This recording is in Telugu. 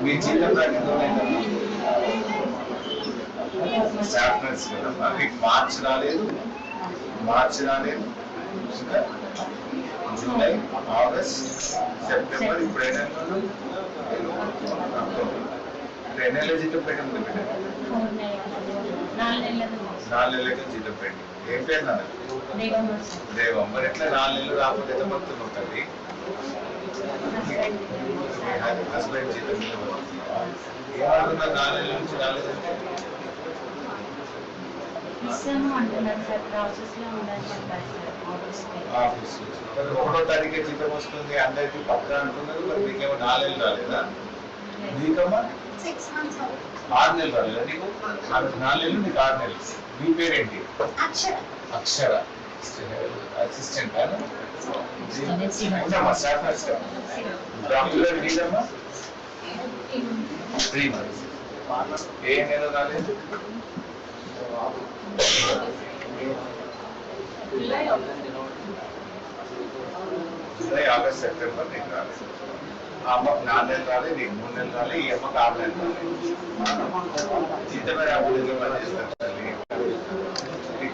మీ జీతం స్టాఫ్ నర్స్ కదమ్మా, మీకు మార్చ్ రాలేదు, ఇంకా జూలై, ఆగస్ట్, సెప్టెంబర్, ఇప్పుడు ఎన్ని నెలలు జీతం పెట్టింది? 4 నెలలకి జీతం పెట్టి. ఏం పేరు నాన్న? దేవం. మరి ఎట్లా 4 నెలలు రాకపోతే ఎంత బతుకుతున్నావు తల్లి? హస్బెండ్ జీతం ఏమంటున్నారు? 4 నెలల నుంచి రాలేదంటే ఆఫీస్ 1వ తారీఖే జీతం వస్తుంది అందరికి పక్క అంటున్నారు. మరి మీకేమో 4 నెలలు రాలేదా? నీకమ్మా 6 నెలలు రాలేదా? నీకు 4 నెలలు, నీకు 6 నెలలు. మీ పేరేంటి? అక్షర. అసిస్టెంట్ ఉండమ్మా, స్టాఫ్ నర్స్. డాక్టర్ నీదమ్మా 3 months. ఏ నెల రాలేదు? జూలై, ఆగస్ట్, సెప్టెంబర్ నీకు రాలేదు. ఆ అమ్మకు 4 నెలలు రాలేదు, నీకు 3 నెలలు రాలేదు, ఈ అమ్మకు 6 నెలలు రాలేదు. జీతమే రాకుండా పనిచేస్తారు.